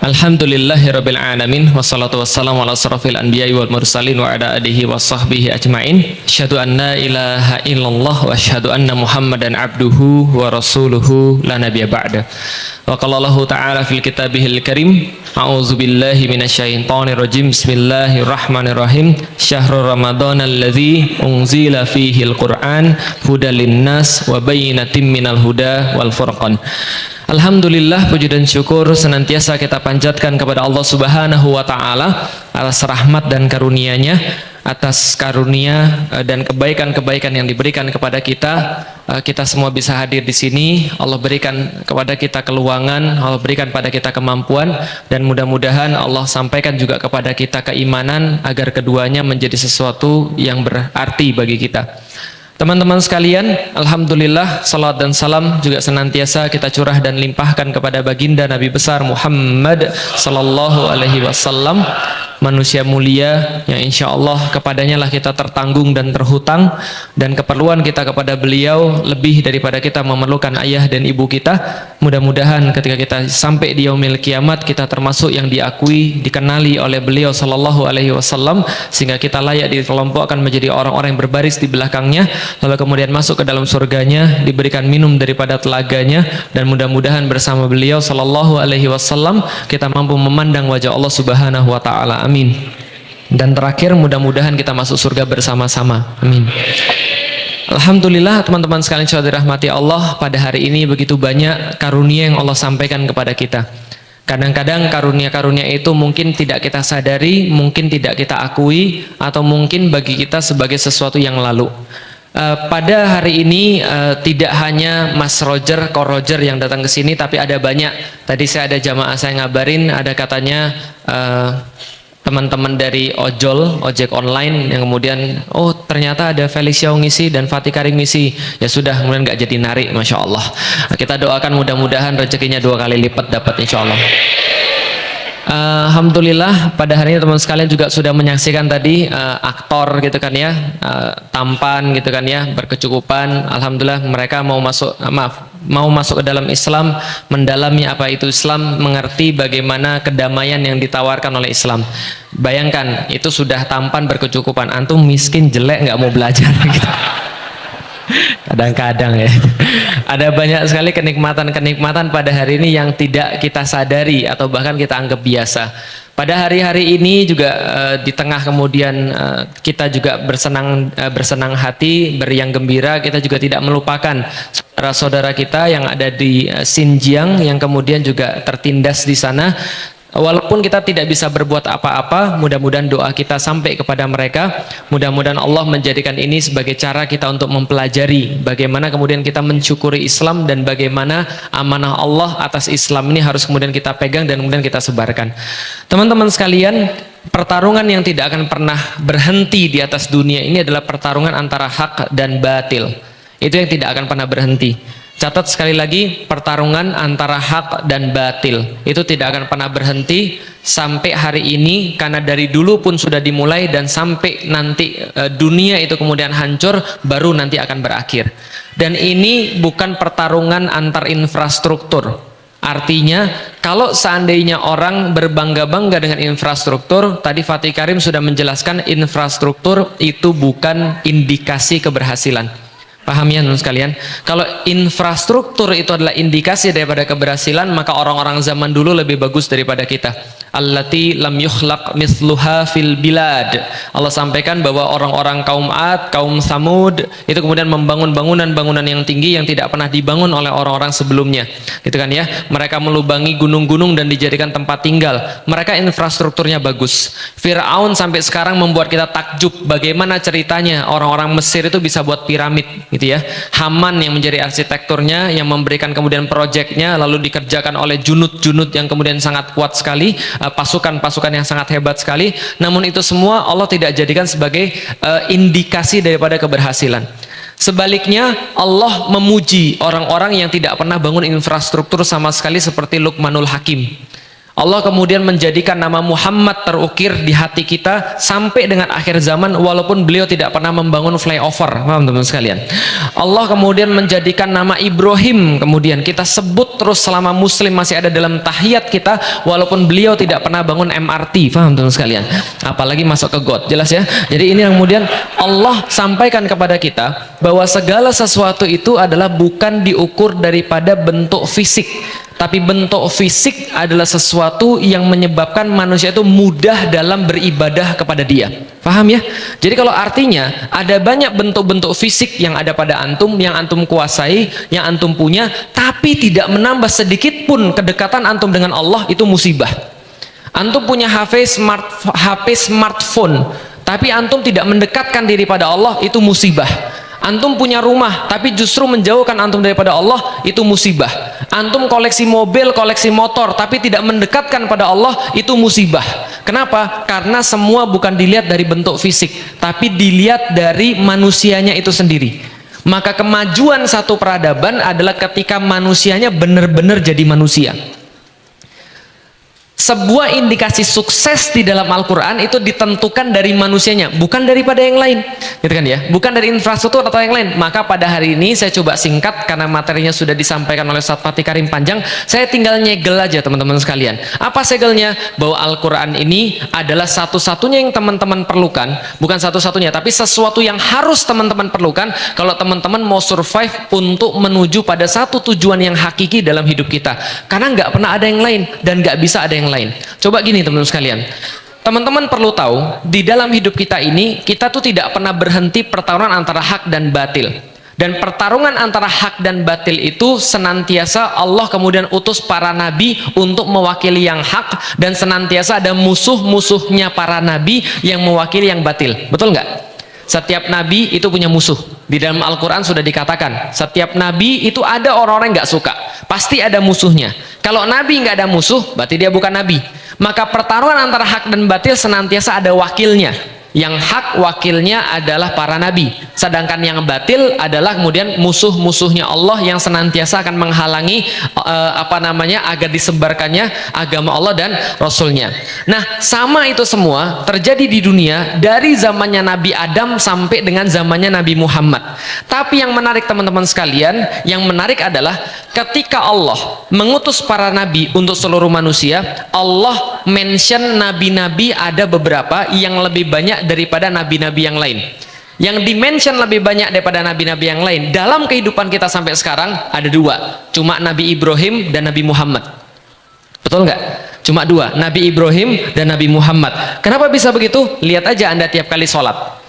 Alhamdulillahirabbil alamin wassalatu wassalamu ala asrofil anbiya'i wal mursalin wa ala alihi wa sahbihi ajmain. Asyhadu an la ilaha illallah wa asyhadu anna Muhammadan abduhu wa rasuluhu la nabiyya ba'da. Wa qala Allah ta'ala fil kitabihil karim, a'udzu billahi minasyaitonir rajim. Bismillahirrahmanirrahim. Syahrul ramadhanal ladzi unzila fihil qur'an hudal linnas wa bayyinatin minal huda wal furqan. Alhamdulillah, puji dan syukur senantiasa kita panjatkan kepada Allah Subhanahu wa taala atas rahmat dan karunia-Nya, atas karunia dan kebaikan-kebaikan yang diberikan kepada kita. Kita semua bisa hadir di sini. Allah berikan kepada kita keluangan, Allah berikan pada kita kemampuan, dan mudah-mudahan Allah sampaikan juga kepada kita keimanan agar keduanya menjadi sesuatu yang berarti bagi kita. Teman-teman sekalian, alhamdulillah, salat dan salam juga senantiasa kita curah dan limpahkan kepada baginda Nabi besar Muhammad sallallahu alaihi wasallam, manusia mulia yang insya Allah kepadanya lah kita tertanggung dan terhutang, dan keperluan kita kepada beliau lebih daripada kita memerlukan ayah dan ibu kita. Mudah-mudahan ketika kita sampai di yaumil kiamat, kita termasuk yang diakui, dikenali oleh beliau sallallahu alaihi wasallam, sehingga kita layak dikelompokkan menjadi orang-orang yang berbaris di belakangnya, lalu kemudian masuk ke dalam surganya, diberikan minum daripada telaganya, dan mudah-mudahan bersama beliau sallallahu alaihi wasallam kita mampu memandang wajah Allah Subhanahu wa taala. Amin. Dan terakhir, mudah-mudahan kita masuk surga bersama-sama. Amin. Alhamdulillah, teman-teman sekalian yang dirahmati Allah, pada hari ini begitu banyak karunia yang Allah sampaikan kepada kita. Kadang-kadang karunia-karunia itu mungkin tidak kita sadari, mungkin tidak kita akui, atau mungkin bagi kita sebagai sesuatu yang lalu. Pada hari ini tidak hanya Mas Roger, Ko Roger yang datang ke sini, tapi ada banyak. Tadi saya ada jamaah saya ngabarin, ada katanya teman-teman dari ojek online yang kemudian, oh ternyata ada Felicia ngisi dan Fatih Karim ngisi. Ya sudah, kemudian nggak jadi narik, Masya Allah. Kita doakan mudah-mudahan rezekinya 2 kali lipat dapat insya Allah. Alhamdulillah, pada hari ini teman sekalian juga sudah menyaksikan tadi aktor gitu kan ya, tampan gitu kan ya, berkecukupan. Alhamdulillah mereka mau masuk ke dalam Islam, mendalami apa itu Islam, mengerti bagaimana kedamaian yang ditawarkan oleh Islam. Bayangkan, itu sudah tampan berkecukupan, antum miskin jelek nggak mau belajar gitu. Kadang-kadang ya, ada banyak sekali kenikmatan-kenikmatan pada hari ini yang tidak kita sadari atau bahkan kita anggap biasa. Pada hari-hari ini juga di tengah kemudian kita juga bersenang hati, beriang gembira, kita juga tidak melupakan saudara-saudara kita yang ada di Xinjiang yang kemudian juga tertindas di sana. Walaupun kita tidak bisa berbuat apa-apa, mudah-mudahan doa kita sampai kepada mereka. Mudah-mudahan Allah menjadikan ini sebagai cara kita untuk mempelajari bagaimana kemudian kita mensyukuri Islam, dan bagaimana amanah Allah atas Islam ini harus kemudian kita pegang dan kemudian kita sebarkan. Teman-teman sekalian, pertarungan yang tidak akan pernah berhenti di atas dunia ini adalah pertarungan antara hak dan batil. Itu yang tidak akan pernah berhenti. Catat sekali lagi, pertarungan antara hak dan batil itu tidak akan pernah berhenti sampai hari ini, karena dari dulu pun sudah dimulai, dan sampai nanti dunia itu kemudian hancur, baru nanti akan berakhir. Dan ini bukan pertarungan antar infrastruktur. Artinya, kalau seandainya orang berbangga-bangga dengan infrastruktur, tadi Fatih Karim sudah menjelaskan, infrastruktur itu bukan indikasi keberhasilan. Paham ya teman sekalian? Kalau infrastruktur itu adalah indikasi daripada keberhasilan, maka orang-orang zaman dulu lebih bagus daripada kita. Allati lam yukhlaq mithluha fil bilad. Allah sampaikan bahwa orang-orang kaum Ad, kaum Samud itu kemudian membangun bangunan-bangunan yang tinggi yang tidak pernah dibangun oleh orang-orang sebelumnya. Gitu kan ya? Mereka melubangi gunung-gunung dan dijadikan tempat tinggal. Mereka infrastrukturnya bagus. Firaun sampai sekarang membuat kita takjub bagaimana ceritanya orang-orang Mesir itu bisa buat piramid gitu ya. Haman yang menjadi arsitekturnya, yang memberikan kemudian proyeknya, lalu dikerjakan oleh junud-junud yang kemudian sangat kuat sekali, pasukan-pasukan yang sangat hebat sekali. Namun itu semua Allah tidak jadikan sebagai indikasi daripada keberhasilan. Sebaliknya, Allah memuji orang-orang yang tidak pernah bangun infrastruktur sama sekali, seperti Luqmanul Hakim. Allah kemudian menjadikan nama Muhammad terukir di hati kita sampai dengan akhir zaman, walaupun beliau tidak pernah membangun flyover. Paham teman-teman sekalian? Allah kemudian menjadikan nama Ibrahim kemudian kita sebut terus selama muslim masih ada dalam tahiyat kita, walaupun beliau tidak pernah bangun MRT. Paham teman-teman sekalian? Apalagi masuk ke got. Jelas ya? Jadi ini yang kemudian Allah sampaikan kepada kita bahwa segala sesuatu itu adalah bukan diukur daripada bentuk fisik, tapi bentuk fisik adalah sesuatu yang menyebabkan manusia itu mudah dalam beribadah kepada Dia. Paham ya? Jadi kalau artinya ada banyak bentuk-bentuk fisik yang ada pada antum, yang antum kuasai, yang antum punya, tapi tidak menambah sedikit pun kedekatan antum dengan Allah, itu musibah. Antum punya HP smartphone, tapi antum tidak mendekatkan diri pada Allah, itu musibah. Antum punya rumah tapi justru menjauhkan antum daripada Allah, itu musibah. Antum koleksi mobil, koleksi motor tapi tidak mendekatkan pada Allah, itu musibah. Kenapa? Karena semua bukan dilihat dari bentuk fisik, tapi dilihat dari manusianya itu sendiri. Maka kemajuan satu peradaban adalah ketika manusianya benar-benar jadi manusia. Sebuah indikasi sukses di dalam Al-Quran itu ditentukan dari manusianya, bukan daripada yang lain, gitu kan ya? Bukan dari infrastruktur atau yang lain. Maka pada hari ini saya coba singkat karena materinya sudah disampaikan oleh Ustaz Fatih Karim panjang. Saya tinggal nyegel aja teman-teman sekalian. Apa segelnya? Bahwa Al-Quran ini adalah satu-satunya yang teman-teman perlukan, bukan satu-satunya, tapi sesuatu yang harus teman-teman perlukan kalau teman-teman mau survive untuk menuju pada satu tujuan yang hakiki dalam hidup kita. Karena nggak pernah ada yang lain dan nggak bisa ada yang lain. Coba gini teman-teman sekalian, teman-teman perlu tahu di dalam hidup kita ini, kita tuh tidak pernah berhenti pertarungan antara hak dan batil. Dan pertarungan antara hak dan batil itu senantiasa Allah kemudian utus para nabi untuk mewakili yang hak, dan senantiasa ada musuh-musuhnya para nabi yang mewakili yang batil. Betul nggak? Setiap nabi itu punya musuh. Di dalam Al-Quran sudah dikatakan, setiap nabi itu ada orang-orang yang nggak suka, pasti ada musuhnya. Kalau nabi nggak ada musuh, berarti dia bukan nabi. Maka pertarungan antara hak dan batil senantiasa ada wakilnya. Yang hak wakilnya adalah para nabi, sedangkan yang batil adalah kemudian musuh-musuhnya Allah yang senantiasa akan menghalangi agar disebarkannya agama Allah dan Rasulnya. Nah, sama itu semua terjadi di dunia dari zamannya Nabi Adam sampai dengan zamannya Nabi Muhammad. Tapi yang menarik teman-teman sekalian, yang menarik adalah ketika Allah mengutus para nabi untuk seluruh manusia, Allah mention nabi-nabi ada beberapa yang lebih banyak daripada nabi-nabi yang lain. Yang dimention lebih banyak daripada nabi-nabi yang lain dalam kehidupan kita sampai sekarang ada dua, cuma Nabi Ibrahim dan Nabi Muhammad. Betul nggak? Cuma dua, Nabi Ibrahim dan Nabi Muhammad. Kenapa bisa begitu? Lihat aja Anda tiap kali sholat.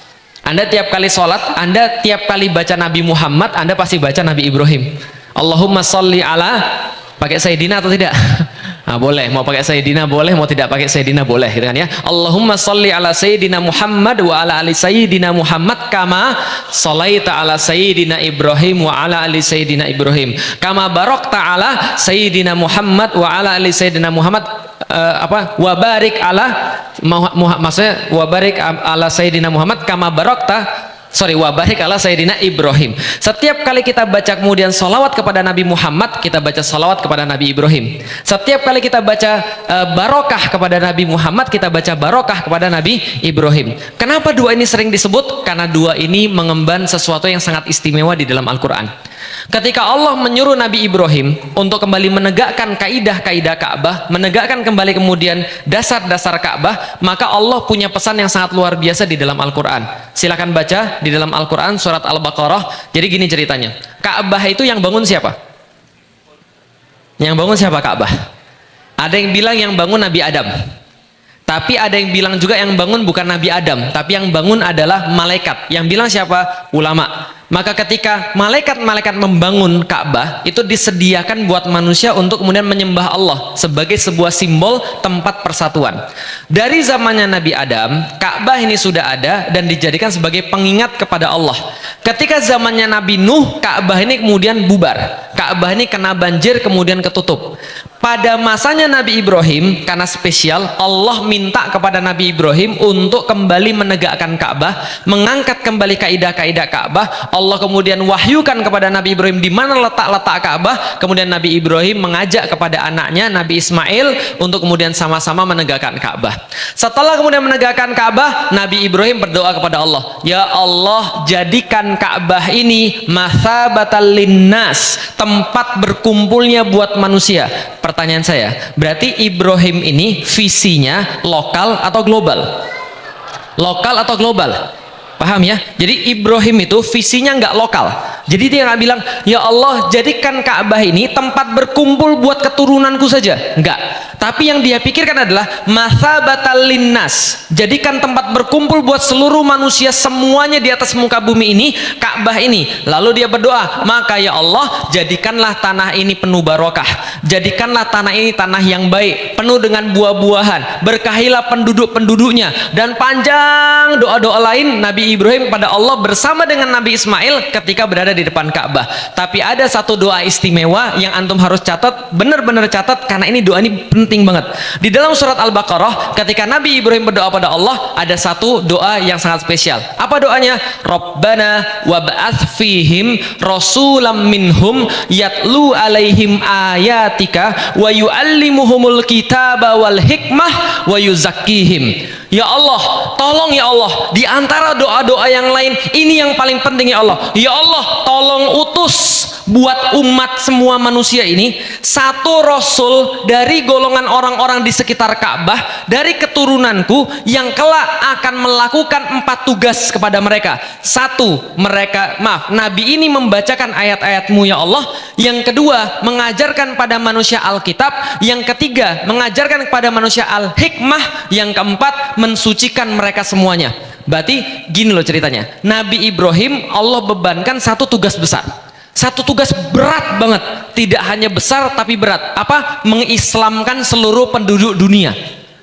Anda tiap kali sholat, Anda tiap kali baca Nabi Muhammad, Anda pasti baca Nabi Ibrahim. Allahumma sholli ala, pakai Sayyidina atau tidak? Nah, boleh, mau pakai Sayyidina boleh, mau tidak pakai Sayyidina boleh, gitu kan ya. Allahumma sholli ala Sayyidina Muhammad wa ala ali Sayyidina Muhammad kama sholaita ala Sayyidina Ibrahim wa ala ali Sayyidina Ibrahim kama barakta ala Sayyidina Muhammad wa ala ali Sayyidina Muhammad wa barik ala maksudnya wa barik ala Sayyidina Muhammad kama barakta wa barik ala Sayyidina Ibrahim. Setiap kali kita baca kemudian salawat kepada Nabi Muhammad, kita baca salawat kepada Nabi Ibrahim. Setiap kali kita baca barokah kepada Nabi Muhammad, kita baca barokah kepada Nabi Ibrahim. Kenapa dua ini sering disebut? Karena dua ini mengemban sesuatu yang sangat istimewa di dalam Al-Quran. Ketika Allah menyuruh Nabi Ibrahim untuk kembali menegakkan kaidah-kaidah Ka'bah, menegakkan kembali kemudian dasar-dasar Ka'bah, maka Allah punya pesan yang sangat luar biasa di dalam Al-Quran. Silakan baca di dalam Al-Quran surat Al-Baqarah. Jadi gini ceritanya, Ka'bah itu yang bangun siapa? Yang bangun siapa Ka'bah? Ada yang bilang yang bangun Nabi Adam, tapi ada yang bilang juga yang bangun bukan Nabi Adam, tapi yang bangun adalah malaikat. Yang bilang siapa? Ulama. Maka ketika malaikat-malaikat membangun Ka'bah, itu disediakan buat manusia untuk kemudian menyembah Allah sebagai sebuah simbol tempat persatuan. Dari zamannya Nabi Adam, Ka'bah ini sudah ada dan dijadikan sebagai pengingat kepada Allah. Ketika zamannya Nabi Nuh, Ka'bah ini kemudian bubar. Ka'bah ini kena banjir kemudian ketutup. Pada masanya Nabi Ibrahim, karena spesial, Allah minta kepada Nabi Ibrahim untuk kembali menegakkan Ka'bah, mengangkat kembali kaidah-kaidah Ka'bah. Allah kemudian wahyukan kepada Nabi Ibrahim di mana letak-letak Ka'bah. Kemudian Nabi Ibrahim mengajak kepada anaknya Nabi Ismail untuk kemudian sama-sama menegakkan Ka'bah. Setelah kemudian menegakkan Ka'bah, Nabi Ibrahim berdoa kepada Allah, ya Allah, jadikan Ka'bah ini mathabatal linnas, tempat berkumpulnya buat manusia. Pertanyaan saya, berarti Ibrahim ini visinya lokal atau global? Lokal atau global? Paham ya? Jadi Ibrahim itu visinya nggak lokal. Jadi dia nggak bilang, ya Allah, jadikan Ka'bah ini tempat berkumpul buat keturunanku saja. Enggak. Tapi yang dia pikirkan adalah mathabatal linnas, jadikan tempat berkumpul buat seluruh manusia semuanya di atas muka bumi ini, Ka'bah ini. Lalu dia berdoa, maka ya Allah, jadikanlah tanah ini penuh barokah, jadikanlah tanah ini tanah yang baik, penuh dengan buah-buahan, berkahilah penduduk-penduduknya. Dan panjang doa-doa lain Nabi Ibrahim pada Allah bersama dengan Nabi Ismail ketika berada di depan Ka'bah. Tapi ada satu doa istimewa yang antum harus catat, benar-benar catat, karena ini doa ini penting banget. Di dalam surat Al-Baqarah, ketika Nabi Ibrahim berdoa pada Allah, ada satu doa yang sangat spesial. Apa doanya? Rabbana wab'ats fihim rasulam minhum yatlu alaihim ayatika wa yu'allimuhumul kitaba wal hikmah wa yuzakkihim. Ya Allah, tolong ya Allah, di antara doa-doa yang lain, ini yang paling penting ya Allah. Ya Allah, tolong utus buat umat semua manusia ini satu rasul dari golongan orang-orang di sekitar Ka'bah, dari keturunanku, yang kelak akan melakukan 4 tugas kepada mereka. Satu, Nabi ini membacakan ayat-ayatmu ya Allah. Yang kedua, mengajarkan pada manusia Alkitab. Yang ketiga, mengajarkan kepada manusia Al-Hikmah. Yang keempat, mensucikan mereka semuanya. Berarti gini loh ceritanya, Nabi Ibrahim Allah bebankan satu tugas besar, satu tugas berat banget. Tidak hanya besar tapi berat. Apa? Mengislamkan seluruh penduduk dunia.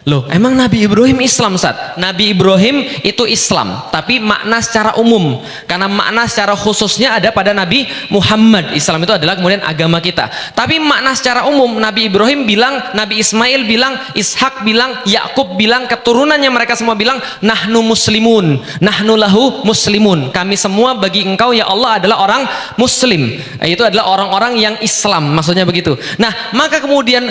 Loh, emang Nabi Ibrahim Islam, Ustaz? Nabi Ibrahim itu Islam, tapi makna secara umum. Karena makna secara khususnya ada pada Nabi Muhammad. Islam itu adalah kemudian agama kita. Tapi makna secara umum, Nabi Ibrahim bilang, Nabi Ismail bilang, Ishak bilang, Yakub bilang, keturunannya mereka semua bilang, nahnu muslimun, nahnu lahu muslimun. Kami semua bagi engkau ya Allah adalah orang muslim. Itu adalah orang-orang yang Islam, maksudnya begitu. Nah, maka kemudian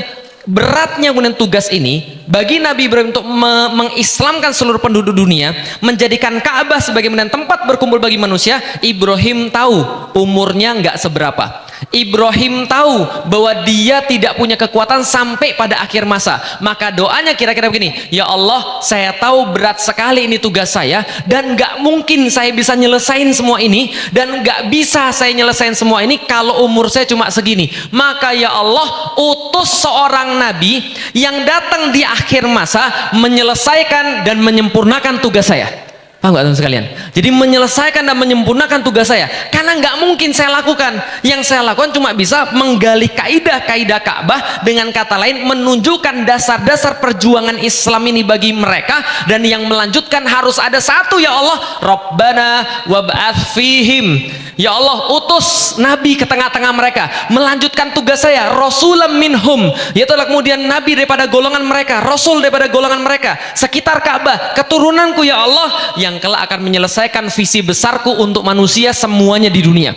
beratnya kemudian tugas ini bagi Nabi Ibrahim untuk mengislamkan seluruh penduduk dunia, menjadikan Ka'bah sebagai tempat berkumpul bagi manusia. Ibrahim tahu umurnya nggak seberapa. Ibrahim tahu bahwa dia tidak punya kekuatan sampai pada akhir masa. Maka doanya kira-kira begini, ya Allah, saya tahu berat sekali ini tugas saya, dan nggak mungkin saya bisa nyelesain semua ini, dan nggak bisa saya nyelesain semua ini kalau umur saya cuma segini. Maka ya Allah, utus seorang nabi yang datang di akhir masa menyelesaikan dan menyempurnakan tugas saya. Paham nggak teman sekalian? Jadi menyelesaikan dan menyempurnakan tugas saya, karena nggak mungkin saya lakukan. Yang saya lakukan cuma bisa menggali kaidah-kaidah Ka'bah, dengan kata lain menunjukkan dasar-dasar perjuangan Islam ini bagi mereka. Dan yang melanjutkan harus ada satu, ya Allah, Rabbana wab'ats fihim, ya Allah, utus nabi ke tengah-tengah mereka, melanjutkan tugas saya, rasulam minhum, yaitu kemudian nabi daripada golongan mereka, rasul daripada golongan mereka sekitar Ka'bah, keturunanku ya Allah, yang kelak akan menyelesaikan visi besarku untuk manusia semuanya di dunia.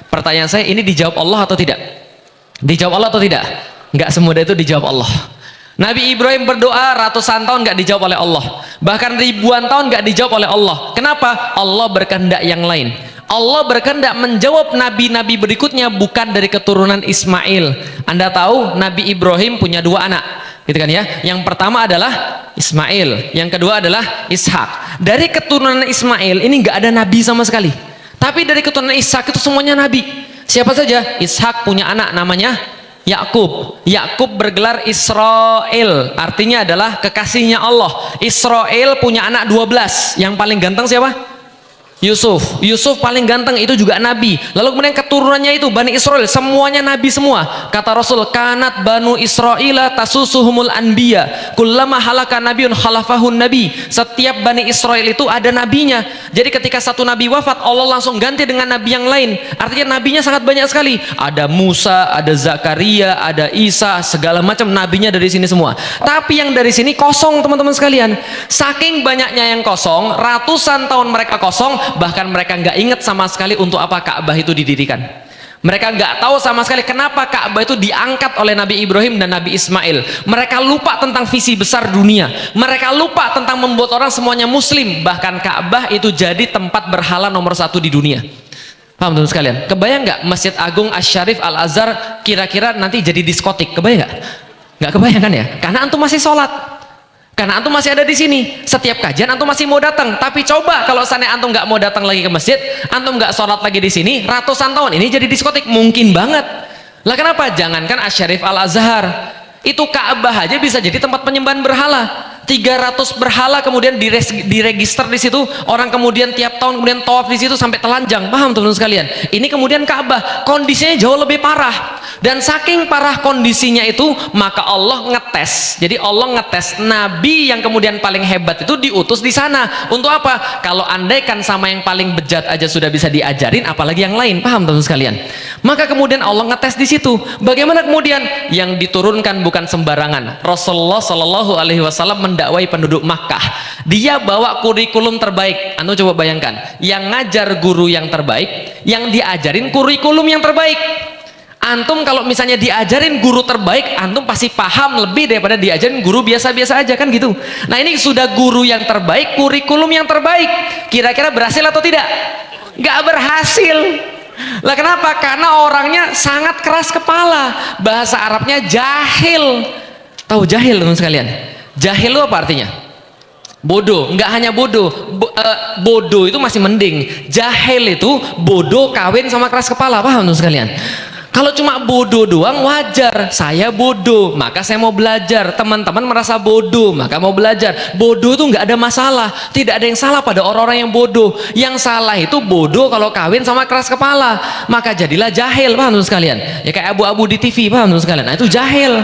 Pertanyaan saya, ini dijawab Allah atau tidak? Dijawab Allah atau tidak? Nggak semudah itu dijawab Allah. Nabi Ibrahim berdoa ratusan tahun nggak dijawab oleh Allah, bahkan ribuan tahun nggak dijawab oleh Allah. Kenapa? Allah berkehendak yang lain. Allah berkehendak menjawab nabi-nabi berikutnya bukan dari keturunan Ismail. Anda tahu Nabi Ibrahim punya 2 anak, gitu kan ya? Yang pertama adalah Ismail, yang kedua adalah Ishak. Dari keturunan Ismail ini nggak ada nabi sama sekali, tapi dari keturunan Ishak itu semuanya nabi. Siapa saja? Ishak punya anak namanya Yakub. Yakub bergelar Israel, artinya adalah kekasihnya Allah. Israel punya anak 12, yang paling ganteng siapa? Yusuf. Yusuf paling ganteng, itu juga nabi. Lalu kemudian keturunannya itu Bani Israel, semuanya nabi semua. Kata Rasul, kanat banu Israila tasusuhumul anbiya kullama halaka nabiun khalafahun nabi. Setiap Bani Israel itu ada nabinya. Jadi ketika satu nabi wafat, Allah langsung ganti dengan nabi yang lain. Artinya nabinya sangat banyak sekali. Ada Musa, ada Zakaria, ada Isa, segala macam nabinya dari sini semua. Tapi yang dari sini kosong, teman-teman sekalian. Saking banyaknya yang kosong, ratusan tahun mereka kosong, bahkan mereka nggak ingat sama sekali untuk apa Ka'bah itu didirikan. Mereka nggak tahu sama sekali kenapa Ka'bah itu diangkat oleh Nabi Ibrahim dan Nabi Ismail. Mereka lupa tentang visi besar dunia. Mereka lupa tentang membuat orang semuanya muslim. Bahkan Ka'bah itu jadi tempat berhala nomor 1 di dunia. Paham teman sekalian? Kebayang nggak Masjid Agung Asy-Syarif Al-Azhar kira-kira nanti jadi diskotik? Kebayang nggak? Nggak kebayang kan ya? Karena antum masih sholat. Karena antum masih ada di sini, setiap kajian antum masih mau datang. Tapi coba kalau seandainya antum nggak mau datang lagi ke masjid, antum nggak sholat lagi di sini, ratusan tahun ini jadi diskotik, mungkin banget. Lah kenapa? Jangankan Asy-Syarif Al-Azhar, itu Ka'bah aja bisa jadi tempat penyembahan berhala. 300 berhala kemudian diregister di situ, orang kemudian tiap tahun kemudian tawaf di situ sampai telanjang. Paham teman-teman sekalian? Ini kemudian Ka'bah kondisinya jauh lebih parah. Dan saking parah kondisinya itu, maka Allah ngetes. Jadi Allah ngetes nabi yang kemudian paling hebat itu diutus di sana. Untuk apa? Kalau andaikan sama yang paling bejat aja sudah bisa diajarin, apalagi yang lain. Paham teman-teman sekalian? Maka kemudian Allah ngetes di situ. Bagaimana kemudian yang diturunkan bukan sembarangan. Rasulullah Shallallahu Alaihi Wasallam mendakwai penduduk Makkah. Dia bawa kurikulum terbaik. Anu coba bayangkan, yang ngajar guru yang terbaik, yang diajarin kurikulum yang terbaik. Antum kalau misalnya diajarin guru terbaik, antum pasti paham lebih daripada diajarin guru biasa-biasa aja kan gitu. Nah ini sudah guru yang terbaik, kurikulum yang terbaik. Kira-kira berhasil atau tidak? Nggak berhasil. Lah kenapa? Karena orangnya sangat keras kepala. Bahasa Arabnya jahil. Tahu jahil teman sekalian? Jahil itu apa artinya? Bodoh. Nggak hanya bodoh. Bodoh itu masih mending. Jahil itu bodoh kawin sama keras kepala. Paham teman sekalian? Kalau cuma bodoh doang wajar, saya bodoh maka saya mau belajar, teman-teman merasa bodoh maka mau belajar. Bodoh itu nggak ada masalah, tidak ada yang salah pada orang-orang yang bodoh. Yang salah itu bodoh kalau kawin sama keras kepala, maka jadilah jahil. Paham teman sekalian? Ya kayak abu-abu di TV, paham teman sekalian? Nah itu jahil,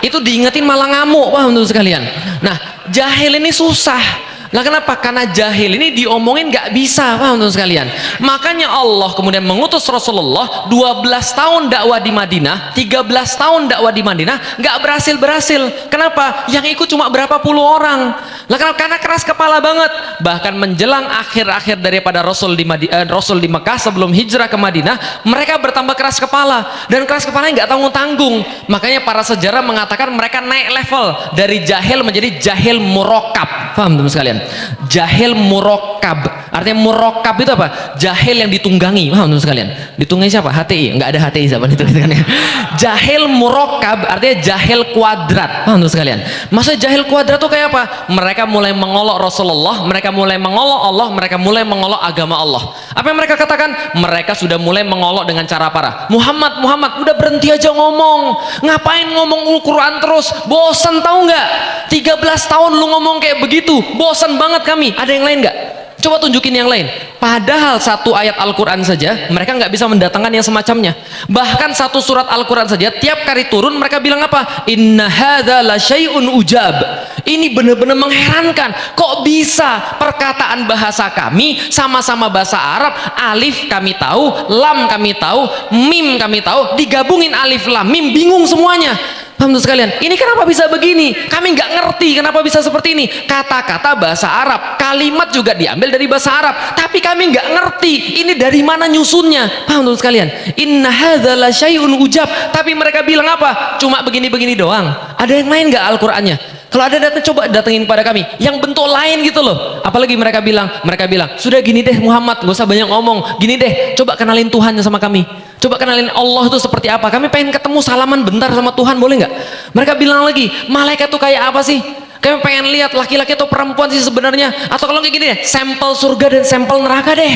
itu diingetin malah ngamuk, paham teman sekalian? Nah jahil ini susah. Lah kenapa? Karena jahil ini diomongin nggak bisa, paham teman sekalian? Makanya Allah kemudian mengutus Rasulullah 12 tahun dakwah di Madinah, 13 tahun dakwah di Madinah, nggak berhasil. Kenapa? Yang ikut cuma berapa puluh orang. Lah kenapa? Karena keras kepala banget. Bahkan menjelang akhir-akhir daripada Rasul di Mekah sebelum hijrah ke Madinah, mereka bertambah keras kepala, dan keras kepalanya nggak tanggung-tanggung. Makanya para sejarah mengatakan mereka naik level dari jahil menjadi jahil murakkab. Paham teman sekalian? Jahil murakkab, artinya murakkab itu apa? Jahil yang ditunggangi. Paham teman sekalian? Ditunggangi siapa? HTI? Nggak ada HTI zaman itu kan ya. Jahil murakkab artinya jahil kuadrat. Paham teman sekalian? Maksudnya jahil kuadrat itu kayak apa? Mereka mulai mengolok Rasulullah, mereka mulai mengolok Allah, mereka mulai mengolok agama Allah. Apa yang mereka katakan? Mereka sudah mulai mengolok dengan cara parah. Muhammad, udah berhenti aja ngomong. Ngapain ngomong Al-Quran terus? Bosan tahu nggak? 13 tahun lu ngomong kayak begitu, bosan banget kami. Ada yang lain nggak? Coba tunjukin yang lain. Padahal satu ayat Al-Quran saja mereka nggak bisa mendatangkan yang semacamnya. Bahkan satu surat Al-Quran saja tiap kali turun mereka bilang apa? Inna hadza la syai'un ujab. Ini benar-benar mengherankan. Kok bisa perkataan bahasa kami sama-sama bahasa Arab, alif kami tahu, lam kami tahu, mim kami tahu, digabungin alif lam mim bingung semuanya. Paham tuh sekalian? Ini kenapa bisa begini? Kami nggak ngerti kenapa bisa seperti ini. Kata-kata bahasa Arab, kalimat juga diambil dari bahasa Arab, tapi kami nggak ngerti ini dari mana nyusunnya. Paham tuh sekalian? Inna hadza la syai'un ujab. Tapi mereka bilang apa? Cuma begini-begini doang. Ada yang lain nggak Al-Qur'annya? Kalau ada datang, coba datengin pada kami yang bentuk lain gitu loh. Apalagi mereka bilang sudah gini deh Muhammad, gak usah banyak ngomong, gini deh, coba kenalin Tuhannya sama kami, coba kenalin Allah itu seperti apa, kami pengen ketemu salaman bentar sama Tuhan, boleh nggak? Mereka bilang lagi, malaikat tuh kayak apa sih? Kami pengen lihat laki-laki atau perempuan sih sebenarnya. Atau kalau kayak gini deh, sampel surga dan sampel neraka deh.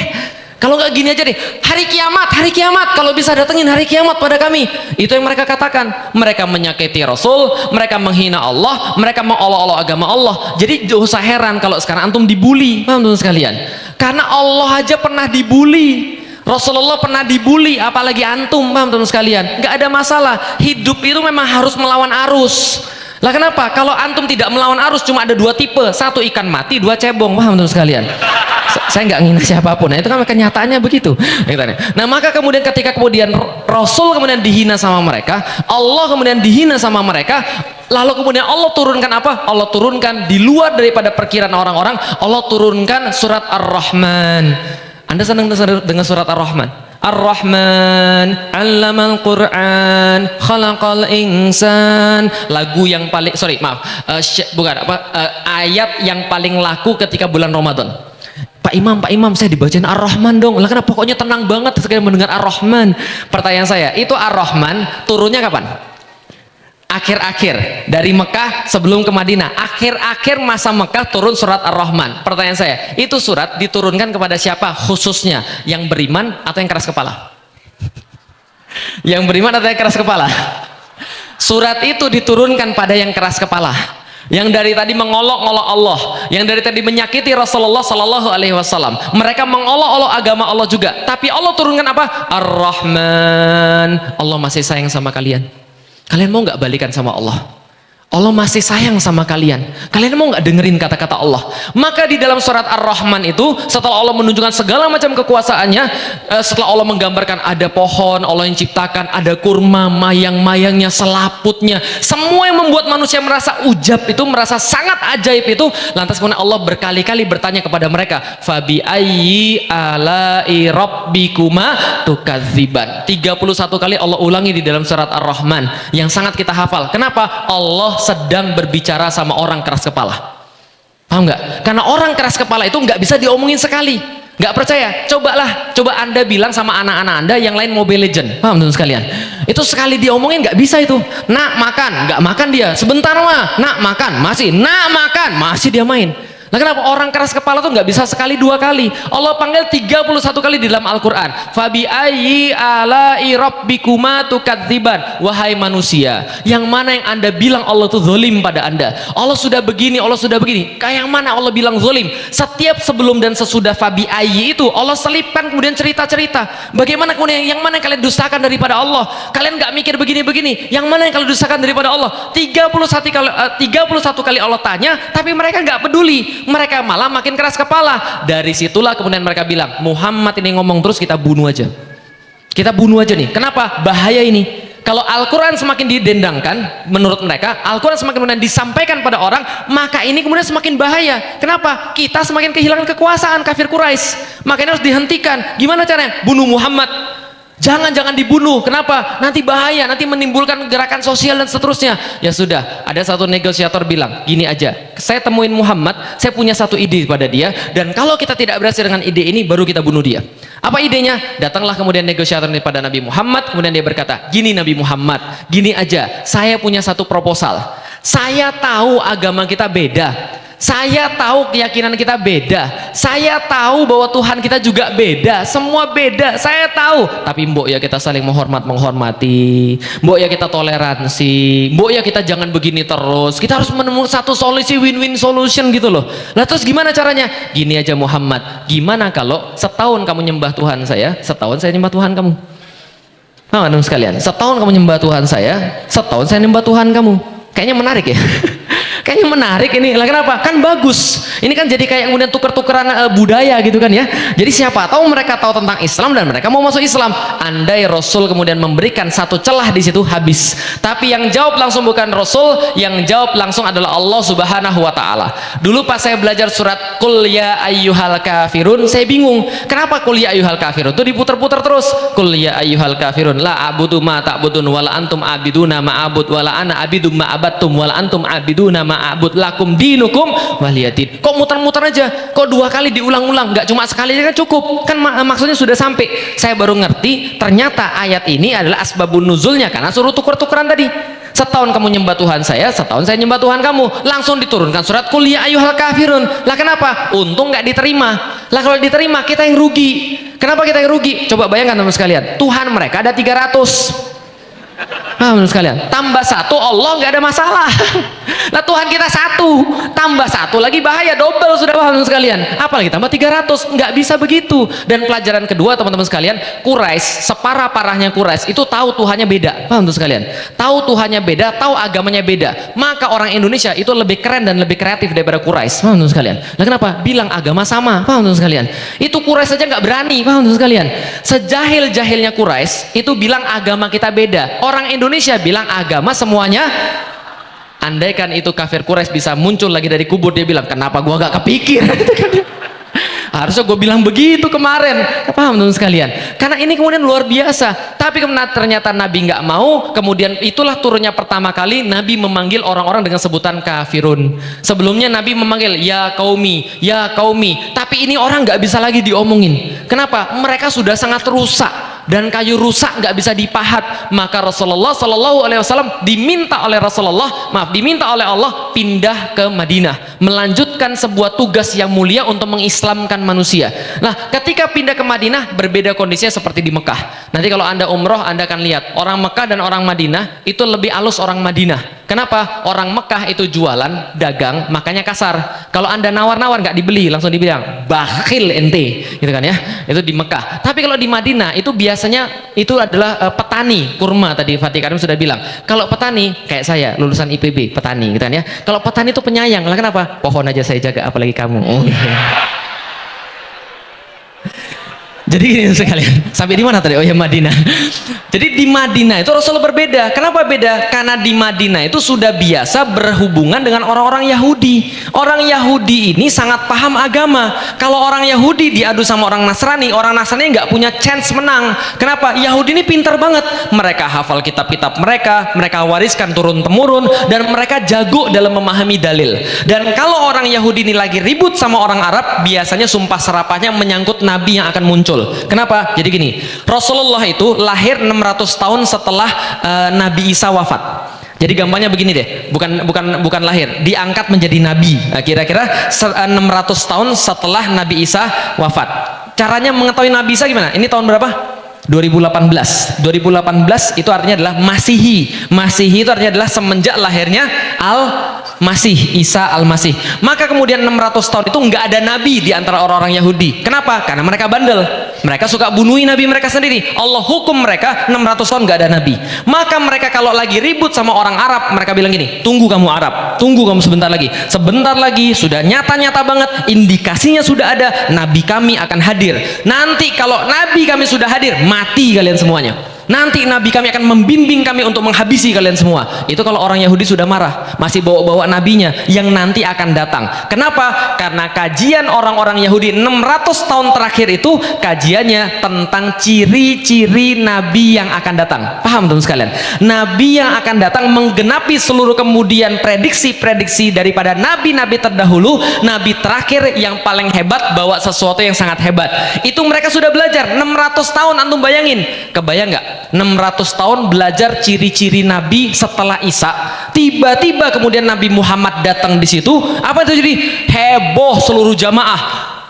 Kalau nggak gini aja deh, hari kiamat, kalau bisa datengin hari kiamat pada kami. Itu yang mereka katakan. Mereka menyakiti Rasul, mereka menghina Allah, mereka mengolok-olok agama Allah. Jadi gak usah heran kalau sekarang antum dibully, paham teman sekalian? Karena Allah aja pernah dibully, Rasulullah pernah dibully, apalagi antum, paham teman sekalian? Nggak ada masalah. Hidup itu memang harus melawan arus. Lah kenapa? Kalau antum tidak melawan arus cuma ada dua tipe, satu ikan mati, dua cebong, paham teman sekalian? Saya nggak ngina siapapun. Nah, itu kan kenyataannya begitu. Nah, maka kemudian ketika kemudian Rasul kemudian dihina sama mereka, Allah kemudian dihina sama mereka, lalu kemudian Allah turunkan apa? Allah turunkan di luar daripada perkiraan orang-orang, Allah turunkan surat Ar-Rahman. Anda senang dengan surat Ar-Rahman? Ar-Rahman 'allamal Qur'an khalaqal insan. Lagu yang paling ayat yang paling laku ketika bulan Ramadan. Pak Imam, saya dibacain Ar-Rahman dong. Lah kenapa pokoknya tenang banget sekali mendengar Ar-Rahman? Pertanyaan saya, itu Ar-Rahman turunnya kapan? Akhir-akhir dari Mekah sebelum ke Madinah. Akhir-akhir masa Mekah turun surat Ar-Rahman. Pertanyaan saya, itu surat diturunkan kepada siapa khususnya? Yang beriman atau yang keras kepala? Yang beriman atau yang keras kepala? Surat itu diturunkan pada yang keras kepala, yang dari tadi mengolok-olok Allah, yang dari tadi menyakiti Rasulullah Sallallahu Alaihi Wasallam. Mereka mengolok-olok agama Allah juga, tapi Allah turunkan apa? Ar-Rahman. Allah masih sayang sama kalian. Kalian mau nggak balikan sama Allah? Allah masih sayang sama kalian. Kalian mau nggak dengerin kata-kata Allah? Maka di dalam surat Ar-Rahman itu, setelah Allah menunjukkan segala macam kekuasaannya, setelah Allah menggambarkan ada pohon Allah yang ciptakan, ada kurma, mayang-mayangnya, selaputnya, semua yang membuat manusia merasa ujab itu, merasa sangat ajaib itu, lantas kemudian Allah berkali-kali bertanya kepada mereka, fabi ayyi alai rabbikuma tukadziban. 31 kali Allah ulangi di dalam surat Ar-Rahman yang sangat kita hafal. Kenapa? Allah sedang berbicara sama orang keras kepala. Paham nggak? Karena orang keras kepala itu nggak bisa diomongin sekali. Nggak percaya? Coba Anda bilang sama anak-anak Anda yang lain Mobile Legend. Paham teman sekalian? Itu sekali diomongin nggak bisa itu. Nak makan, nggak makan dia. Sebentar mah, nak makan, masih dia main. Nah, kenapa orang keras kepala tuh nggak bisa sekali dua kali? Allah panggil 31 kali di dalam Al-Quran. Fabi ayyi alai rabbikuma tukadziban. Wahai manusia, yang mana yang Anda bilang Allah tuh zolim pada Anda? Allah sudah begini, Allah sudah begini. Kayak yang mana Allah bilang zolim? Setiap sebelum dan sesudah fabi ayyi itu Allah selipkan kemudian cerita-cerita. Bagaimana kemudian yang mana yang kalian dustakan daripada Allah? Kalian nggak mikir begini-begini. Yang mana yang kalian dustakan daripada Allah? 31 kali Allah tanya, tapi mereka nggak peduli. Mereka malah makin keras kepala. Dari situlah kemudian mereka bilang, Muhammad ini ngomong terus, kita bunuh aja. Kita bunuh aja nih. Kenapa? Bahaya ini. Kalau Al-Quran semakin didendangkan, menurut mereka, Al-Quran semakin kemudian disampaikan pada orang, maka ini kemudian semakin bahaya. Kenapa? Kita semakin kehilangan kekuasaan kafir Quraisy. Makanya harus dihentikan. Gimana caranya? Bunuh Muhammad. Jangan dibunuh. Kenapa? Nanti bahaya, nanti menimbulkan gerakan sosial dan seterusnya. Ya sudah, ada satu negosiator bilang, gini aja, saya temuin Muhammad, saya punya satu ide pada dia, dan kalau kita tidak berhasil dengan ide ini, baru kita bunuh dia. Apa idenya? Datanglah kemudian negosiator pada Nabi Muhammad, kemudian dia berkata, gini Nabi Muhammad, gini aja, saya punya satu proposal. Saya tahu agama kita beda, saya tahu keyakinan kita beda, saya tahu bahwa Tuhan kita juga beda, semua beda, saya tahu. Tapi mbok ya kita saling menghormati, mbok ya kita toleransi, mbok ya kita jangan begini terus. Kita harus menemukan satu solusi, win-win solution gitu loh. Lah terus gimana caranya? Gini aja Muhammad, gimana kalau setahun kamu nyembah Tuhan saya, setahun saya nyembah Tuhan kamu? Nah, teman sekalian, setahun kamu nyembah Tuhan saya, setahun saya nyembah Tuhan kamu. Kayaknya menarik ya. Kayaknya menarik ini. Lah kenapa? Kan bagus. Ini kan jadi kayak kemudian tuker-tukeran budaya gitu kan ya. Jadi siapa tahu mereka tahu tentang Islam dan mereka mau masuk Islam. Andai Rasul kemudian memberikan satu celah di situ, habis. Tapi yang jawab langsung bukan Rasul, yang jawab langsung adalah Allah Subhanahu wa taala. Dulu pas saya belajar surat Qul ya ayyuhal kafirun, saya bingung. Kenapa Qul ya ayyuhal kafirun? Itu diputar-putar terus. Qul ya ayyuhal kafirun la a'budu ma ta'budun wala antum abiduna ma a'bud wala ana abidum ma abattum wala antum abiduna ma'abud lakum dinukum waliyadin. Kok muter-muter aja? Kok dua kali diulang-ulang? Nggak cuma sekali kan cukup? Kan maksudnya sudah sampai. Saya baru ngerti ternyata ayat ini adalah asbabun nuzulnya karena suruh tuker-tukeran tadi. Setahun kamu nyembah Tuhan saya, setahun saya nyembah Tuhan kamu. Langsung diturunkan surat Qul ya ayyuhal kafirun. Lah kenapa? Untung nggak diterima. Lah kalau diterima kita yang rugi. Kenapa kita yang rugi? Coba bayangkan teman sekalian. Tuhan mereka ada 300. Nah, menurut sekalian, tambah satu Allah nggak ada masalah. Lah Tuhan kita satu, tambah satu lagi bahaya, double sudah, paham sekalian. Apalagi tambah 300, nggak bisa begitu. Dan pelajaran kedua teman-teman sekalian, Quraisy, separah-parahnya Quraisy itu tahu Tuhannya beda, paham sekalian. Tahu Tuhannya beda, tahu agamanya beda. Maka orang Indonesia itu lebih keren dan lebih kreatif daripada Quraisy, paham sekalian. Lah kenapa? Bilang agama sama, paham sekalian. Itu Quraisy saja nggak berani, paham sekalian. Sejahil-jahilnya Quraisy itu bilang agama kita beda. Orang Indonesia bilang agama semuanya. Andaikan itu kafir Quraisy bisa muncul lagi dari kubur, dia bilang, kenapa gua gak kepikir? Harusnya gue bilang begitu kemarin, paham teman sekalian? Karena ini kemudian luar biasa. Tapi kemudian ternyata Nabi nggak mau. Kemudian itulah turunnya pertama kali Nabi memanggil orang-orang dengan sebutan kafirun. Sebelumnya Nabi memanggil ya kaumi, ya kaumi. Tapi ini orang nggak bisa lagi diomongin. Kenapa? Mereka sudah sangat rusak. Dan kayu rusak nggak bisa dipahat. Maka Rasulullah Shallallahu Alaihi Wasallam diminta oleh Allah pindah ke Madinah, melanjutkan sebuah tugas yang mulia untuk mengislamkan manusia. Nah, ketika pindah ke Madinah berbeda kondisinya seperti di Mekah. Nanti kalau Anda umroh, Anda akan lihat orang Mekah dan orang Madinah itu lebih halus orang Madinah. Kenapa? Orang Mekah itu jualan, dagang, makanya kasar. Kalau Anda nawar-nawar nggak dibeli, langsung dibilang bakhil ente, gitu kan ya. Itu di Mekah. Tapi kalau di Madinah itu biasanya itu adalah petani kurma. Tadi Fatih Karim sudah bilang, kalau petani kayak saya lulusan IPB, petani, gitu kan ya. Kalau petani itu penyayang, lah kenapa? Pohon aja saya jaga, apalagi kamu. Oh, iya. Jadi gini sekalian, sampai di mana tadi? Oh ya, Madinah. Jadi di Madinah itu Rasulullah berbeda. Kenapa beda? Karena di Madinah itu sudah biasa berhubungan dengan orang-orang Yahudi. Orang Yahudi ini sangat paham agama. Kalau orang Yahudi diadu sama orang Nasrani nggak punya chance menang. Kenapa? Yahudi ini pintar banget. Mereka hafal kitab-kitab mereka wariskan turun-temurun, dan mereka jago dalam memahami dalil. Dan kalau orang Yahudi ini lagi ribut sama orang Arab, biasanya sumpah serapahnya menyangkut Nabi yang akan muncul. Kenapa? Jadi gini, Rasulullah itu lahir 600 tahun setelah Nabi Isa wafat. Jadi gampangnya begini deh, bukan lahir, diangkat menjadi nabi. Nah, kira-kira 600 tahun setelah Nabi Isa wafat. Caranya mengetahui Nabi Isa gimana? Ini tahun berapa? 2018 itu artinya adalah Masihi. Masihi itu artinya adalah semenjak lahirnya Al-Masih, Isa Al-Masih. Maka kemudian 600 tahun itu nggak ada nabi di antara orang-orang Yahudi. Kenapa? Karena mereka bandel. Mereka suka bunuhi nabi mereka sendiri. Allah hukum mereka 600 tahun nggak ada nabi. Maka mereka kalau lagi ribut sama orang Arab, mereka bilang gini, tunggu kamu Arab, tunggu kamu sebentar lagi, sudah nyata-nyata banget, indikasinya sudah ada, nabi kami akan hadir. Nanti kalau nabi kami sudah hadir, mati kalian semuanya. Nanti nabi kami akan membimbing kami untuk menghabisi kalian semua. Itu kalau orang Yahudi sudah marah, masih bawa-bawa nabinya yang nanti akan datang. Kenapa? Karena kajian orang-orang Yahudi 600 tahun terakhir itu kajiannya tentang ciri-ciri nabi yang akan datang. Paham teman sekalian? Nabi yang akan datang menggenapi seluruh kemudian prediksi-prediksi daripada nabi-nabi terdahulu. Nabi terakhir yang paling hebat bawa sesuatu yang sangat hebat. Itu mereka sudah belajar 600 tahun. Antum bayangin, kebayang nggak? 600 tahun belajar ciri-ciri Nabi setelah Isa, tiba-tiba kemudian Nabi Muhammad datang di situ, apa itu jadi heboh seluruh jamaah.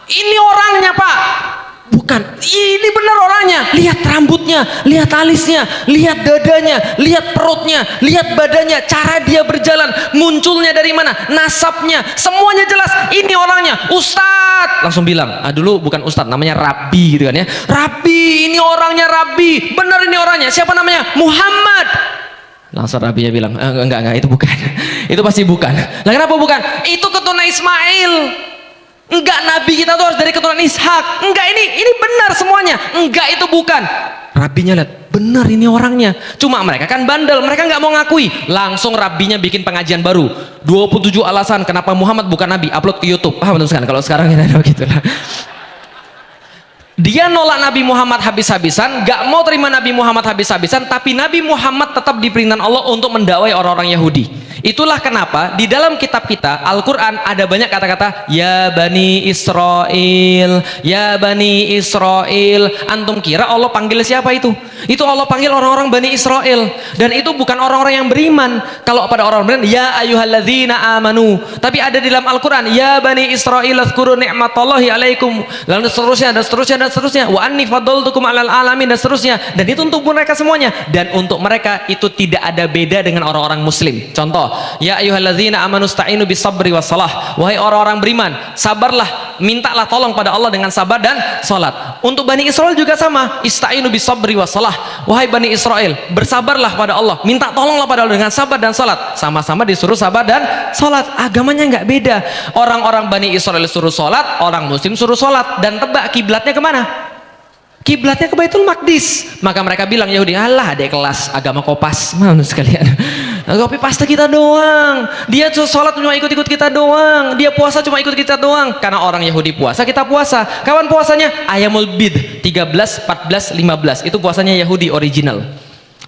Ini orangnya Pak, bukan, ini benar orangnya. Lihat rambutnya, lihat alisnya, lihat dadanya, lihat perutnya, lihat badannya, cara dia berjalan, munculnya dari mana, nasabnya, semuanya jelas. Ini orangnya. Ustadz langsung bilang, dulu bukan Ustadz, namanya Rabbi gitu kan ya. Rabbi, ini orangnya Rabbi, benar ini orangnya. Siapa namanya? Muhammad. Langsung Rabbinya bilang, enggak, itu bukan. Itu pasti bukan. Lah kenapa bukan? Itu keturunan Ismail. Enggak, nabi kita tuh harus dari keturunan Ishak. Enggak, ini benar semuanya. Enggak, itu bukan. Rabbinya lihat, benar ini orangnya. Cuma mereka kan bandel, mereka nggak mau ngakui. Langsung Rabbinya bikin pengajian baru, 27 alasan kenapa Muhammad bukan nabi, upload ke YouTube. Paham teman? Kalau sekarang kita ada begitu lah. Dia nolak Nabi Muhammad habis-habisan, gak mau terima Nabi Muhammad habis-habisan, tapi Nabi Muhammad tetap diperintahkan Allah untuk mendakwai orang-orang Yahudi. Itulah kenapa di dalam kitab kita Al-Quran ada banyak kata-kata ya Bani Israel, ya Bani Israel. Antum kira Allah panggil siapa itu? Itu Allah panggil orang-orang Bani Israel. Dan itu bukan orang-orang yang beriman. Kalau pada orang beriman, ya ayyuhalladzina amanu. Tapi ada di dalam Al-Quran, ya Bani Israel azkuru ni'matallahi alaikum. Lalu seterusnya. dan seterusnya. Wa anni faddaltukum 'alal alamin dan seterusnya. Dan itu untuk mereka semuanya. Dan untuk mereka itu tidak ada beda dengan orang-orang muslim. Contoh, ya ayyuhalladzina amanu sta'inu bisabri wassalah. Wahai orang-orang beriman, sabarlah, mintalah tolong pada Allah dengan sabar dan salat. Untuk Bani Israel juga sama, ista'inu bisabri wassalah. Wahai Bani Israel, bersabarlah pada Allah, minta tolonglah pada Allah dengan sabar dan salat. Sama-sama disuruh sabar dan salat. Agamanya nggak beda. Orang-orang Bani Israel suruh salat, orang muslim suruh salat. Dan tebak kiblatnya kemana? Kiblatnya ke Baitul Maqdis. Maka mereka bilang Yahudi, alah adik kelas agama kopas, mana sekalian. Kopi pasta kita doang. Dia sholat cuma ikut-ikut kita doang. Dia puasa cuma ikut kita doang. Karena orang Yahudi puasa, kita puasa. Kapan puasanya? Ayamul Bid 13, 14, 15. Itu puasanya Yahudi original.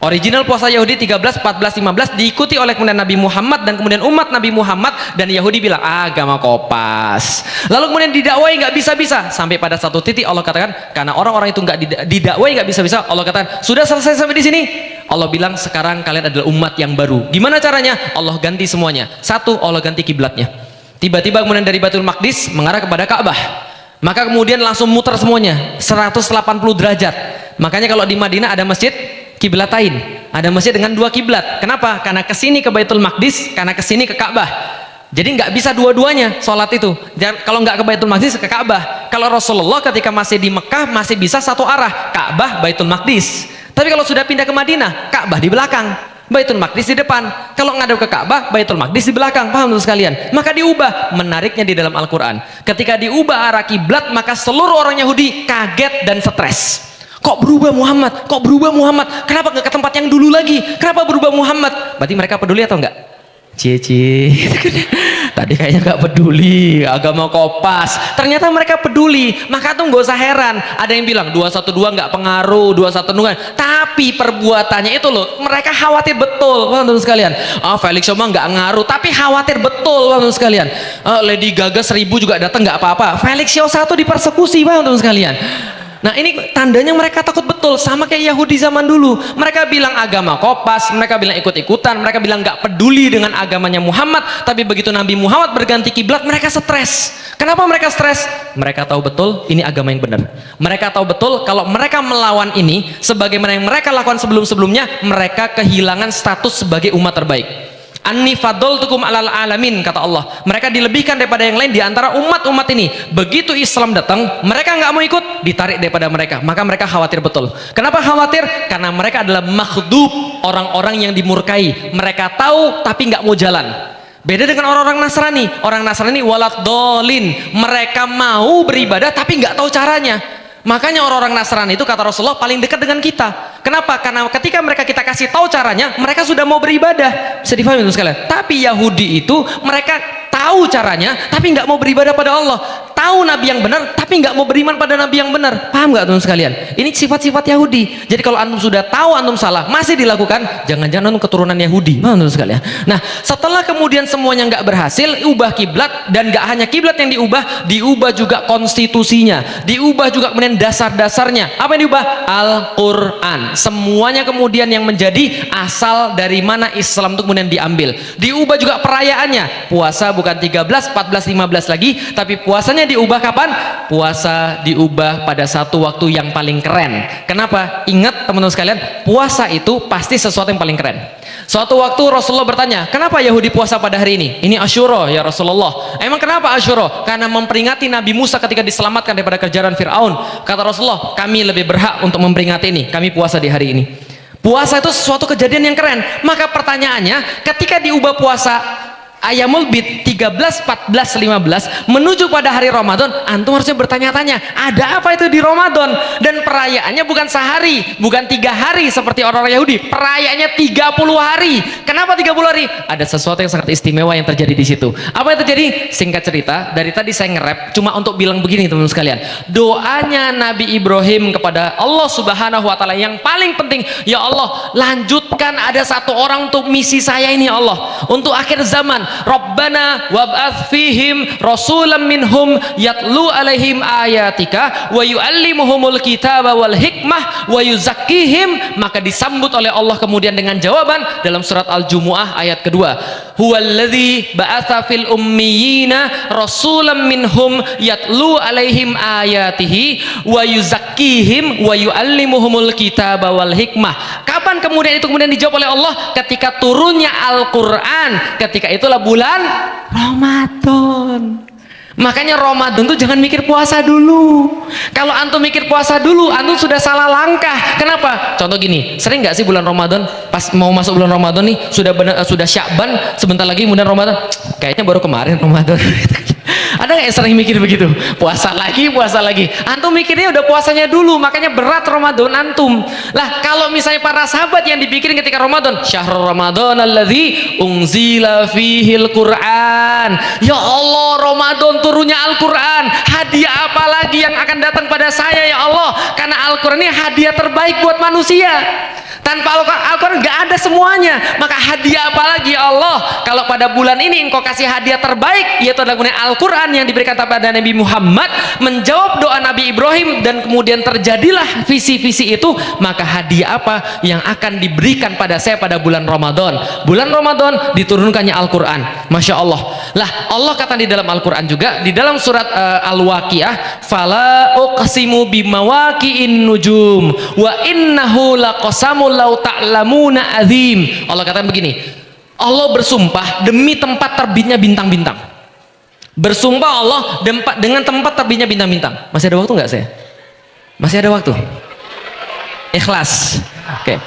Original puasa Yahudi 13, 14, 15 diikuti oleh kemudian Nabi Muhammad dan kemudian umat Nabi Muhammad, dan Yahudi bilang agama kopas. Lalu kemudian didakwai nggak bisa-bisa, sampai pada satu titik Allah katakan karena orang-orang itu nggak didakwai nggak bisa-bisa, Allah katakan sudah selesai sampai di sini. Allah bilang sekarang kalian adalah umat yang baru. Gimana caranya? Allah ganti semuanya. Satu, Allah ganti kiblatnya. Tiba-tiba kemudian dari Baitul Maqdis mengarah kepada Ka'bah. Maka kemudian langsung muter semuanya 180 derajat. Makanya kalau di Madinah ada masjid kiblatain, ada masjid dengan dua kiblat. Kenapa? Karena kesini ke Baitul Maqdis, karena kesini ke Ka'bah. Jadi nggak bisa dua-duanya sholat itu. Kalau nggak ke Baitul Maqdis ke Ka'bah. Kalau Rasulullah ketika masih di Mekah masih bisa satu arah, Ka'bah Baitul Maqdis. Tapi kalau sudah pindah ke Madinah, Ka'bah di belakang, Baitul Maqdis di depan. Kalau ngadep ke Ka'bah, Baitul Maqdis di belakang. Paham tuh sekalian? Maka diubah. Menariknya di dalam Al-Quran, ketika diubah arah kiblat, maka seluruh orang Yahudi kaget dan stres. Kok berubah Muhammad? Kok berubah Muhammad? Kenapa nggak ke tempat yang dulu lagi? Kenapa berubah Muhammad? Berarti mereka peduli atau enggak? Cie. Tadi kayaknya nggak peduli, agama kopas. Ternyata mereka peduli. Maka tuh nggak usah heran. Ada yang bilang 212 nggak pengaruh, 212. Tapi perbuatannya itu loh, mereka khawatir betul, teman-teman sekalian. Felix Show nggak ngaruh, tapi khawatir betul, teman-teman sekalian. Lady Gaga 1000 juga datang nggak apa-apa. Felix Show 1 dipersekusi, teman-teman sekalian. Nah ini tandanya mereka takut betul, sama kayak Yahudi zaman dulu. Mereka bilang agama kopas, mereka bilang ikut-ikutan, mereka bilang nggak peduli dengan agamanya Muhammad. Tapi begitu Nabi Muhammad berganti kiblat, mereka stres. Kenapa mereka stres? Mereka tahu betul ini agama yang benar. Mereka tahu betul kalau mereka melawan ini, sebagaimana yang mereka lakukan sebelum-sebelumnya, mereka kehilangan status sebagai umat terbaik. Anni faddaltukum 'alal alamin, kata Allah. Mereka dilebihkan daripada yang lain di antara umat-umat ini. Begitu Islam datang, mereka nggak mau ikut, ditarik daripada mereka. Maka mereka khawatir betul. Kenapa khawatir? Karena mereka adalah makhdub, orang-orang yang dimurkai. Mereka tahu tapi nggak mau jalan. Beda dengan orang-orang Nasrani. Orang Nasrani walad dolin, mereka mau beribadah tapi nggak tahu caranya. Makanya orang-orang Nasrani itu kata Rasulullah paling dekat dengan kita. Kenapa? Karena ketika kita kasih tahu caranya, mereka sudah mau beribadah. Bisa difahami itu sekalian. Tapi Yahudi itu mereka tahu caranya, tapi nggak mau beribadah pada Allah. Tahu Nabi yang benar, tapi nggak mau beriman pada Nabi yang benar. Paham nggak teman sekalian? Ini sifat-sifat Yahudi. Jadi kalau antum sudah tahu antum salah, masih dilakukan, jangan-jangan antum keturunan Yahudi. Paham teman sekalian? Nah, setelah kemudian semuanya nggak berhasil, ubah kiblat, dan nggak hanya kiblat yang diubah juga konstitusinya, diubah juga kemudian dasar-dasarnya. Apa yang diubah? Al-Quran. Semuanya kemudian yang menjadi asal dari mana Islam itu kemudian diambil. Diubah juga perayaannya. Puasa bukan 13, 14, 15 lagi, tapi puasanya diubah kapan? Puasa diubah pada satu waktu yang paling keren. Kenapa? Ingat teman-teman sekalian, puasa itu pasti sesuatu yang paling keren. Suatu waktu Rasulullah bertanya, kenapa Yahudi puasa pada hari ini? Ini Asyura ya Rasulullah. Emang kenapa Asyura? Karena memperingati Nabi Musa ketika diselamatkan daripada kejaran Fir'aun. Kata Rasulullah, kami lebih berhak untuk memperingati ini. Kami puasa di hari ini. Puasa itu sesuatu kejadian yang keren. Maka pertanyaannya, ketika diubah puasa Ayamul Bid 13, 14, 15 menuju pada hari Ramadan, antum harusnya bertanya-tanya, ada apa itu di Ramadan? Dan perayaannya bukan sehari, bukan 3 hari seperti orang-orang Yahudi. Perayaannya 30 hari. Kenapa 30 hari? Ada sesuatu yang sangat istimewa yang terjadi di situ. Apa yang terjadi? Singkat cerita, dari tadi saya nge-rap cuma untuk bilang begini teman-teman sekalian. Doanya Nabi Ibrahim kepada Allah Subhanahu wa taala yang paling penting, ya Allah, lanjutkan ada satu orang untuk misi saya ini ya Allah, untuk akhir zaman. Rabbana wab'ats fihim rasulam minhum yatlu alaihim ayatika wa yu'allimuhumul kitaba wal hikmah wa yuzakkihim. Maka disambut oleh Allah kemudian dengan jawaban dalam surat Al-Jumu'ah ayat kedua. Huwallazi ba'atsa fil ummiyina rasulam minhum yatlu alaihim ayatihi wa yuzakkihim wa yuallimuhumul kitaba wal hikmah. Kapan kemudian itu kemudian dijawab oleh Allah? Ketika turunnya Al-Qur'an, ketika itulah bulan Ramadan. Makanya Ramadan tuh jangan mikir puasa dulu. Kalau antum mikir puasa dulu, antum sudah salah langkah. Kenapa? Contoh gini, sering nggak sih bulan Ramadan pas mau masuk bulan Ramadan nih sudah Sya'ban, sebentar lagi kemudian Ramadan, kayaknya baru kemarin Ramadan. Ada nggak yang sering mikir begitu? Puasa lagi, puasa lagi. Antum mikirnya udah puasanya dulu, makanya berat Ramadan antum. Lah kalau misalnya para sahabat yang dipikirin ketika Ramadan, syahrul Ramadan alladzi unzila fihil Qur'an. Ya Allah, Ramadan turunnya Al-Qur'an. Hadiah apa lagi yang akan datang pada saya ya Allah? Karena Al-Qur'an ini hadiah terbaik buat manusia. Tanpa Al-Quran gak ada semuanya. Maka hadiah apa lagi ya Allah? Kalau pada bulan ini engkau kasih hadiah terbaik, yaitu adalah Al-Quran yang diberikan kepada Nabi Muhammad, menjawab doa Nabi Ibrahim, dan kemudian terjadilah visi-visi itu. Maka hadiah apa yang akan diberikan pada saya pada bulan Ramadan? Bulan Ramadan diturunkannya Al-Quran. Masya Allah. Lah Allah kata di dalam Al-Quran juga, di dalam surat Al-Waqiah, fala uqsimu bimawaqi'in nujum wa innahu laqasamul lau ta'lamuna azim. Allah katakan begini, Allah bersumpah demi tempat terbitnya bintang-bintang. Bersumpah Allah dengan tempat terbitnya bintang-bintang. Masih ada waktu nggak saya? Masih ada waktu? Ikhlas. Oke.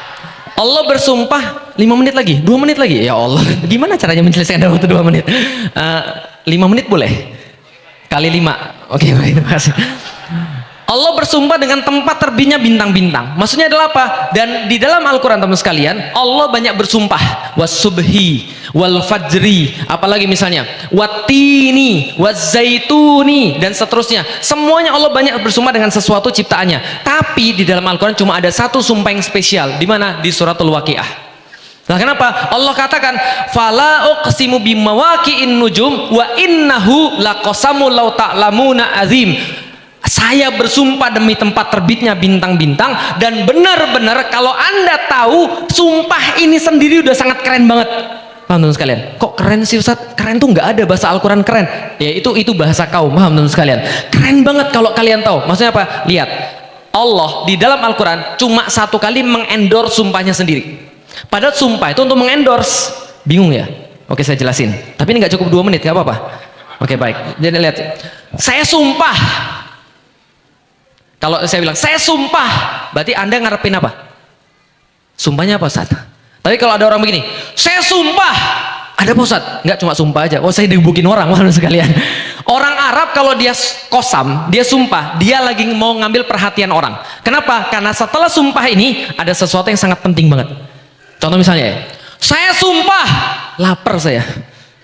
Allah bersumpah 5 menit lagi, 2 menit lagi. Ya Allah, gimana caranya menyelesaikan dalam waktu 2 menit? 5 menit boleh? Kali 5. Oke, baik, terima kasih. Allah bersumpah dengan tempat terbitnya bintang-bintang. Maksudnya adalah apa? Dan di dalam Al-Quran teman sekalian, Allah banyak bersumpah. Was-subhi, wal-fajri, apalagi misalnya wat-tini, waz-zaituni, dan seterusnya. Semuanya Allah banyak bersumpah dengan sesuatu ciptaannya. Tapi di dalam Al-Quran cuma ada satu sumpah yang spesial. Di mana? Di suratul Waqiah. Nah kenapa? Allah katakan fala uqsimu bimawaqi'in nujum wa innahu laqasamul lau ta'lamuna azim. Saya bersumpah demi tempat terbitnya bintang-bintang, dan benar-benar kalau Anda tahu, sumpah ini sendiri udah sangat keren banget. Paham teman sekalian? Kok keren sih Ustaz? Keren tuh nggak ada bahasa Al-Quran keren. Ya itu bahasa kaum, paham teman sekalian? Keren banget kalau kalian tahu. Maksudnya apa? Lihat, Allah di dalam Al-Quran cuma satu kali mengendorse sumpahnya sendiri. Padahal sumpah itu untuk mengendorse. Bingung ya? Oke, saya jelasin. Tapi ini nggak cukup 2 menit, nggak apa-apa. Oke, baik. Jadi lihat, saya sumpah. Kalau saya bilang, saya sumpah, berarti Anda ngarepin apa? Sumpahnya apa Ustaz? Tapi kalau ada orang begini, saya sumpah, ada apa Ustaz? Enggak, cuma sumpah aja. Oh, saya digebukin orang, mana sekalian. Orang Arab kalau dia kosam, dia sumpah, dia lagi mau ngambil perhatian orang. Kenapa? Karena setelah sumpah ini, ada sesuatu yang sangat penting banget. Contoh misalnya ya, saya sumpah, lapar saya.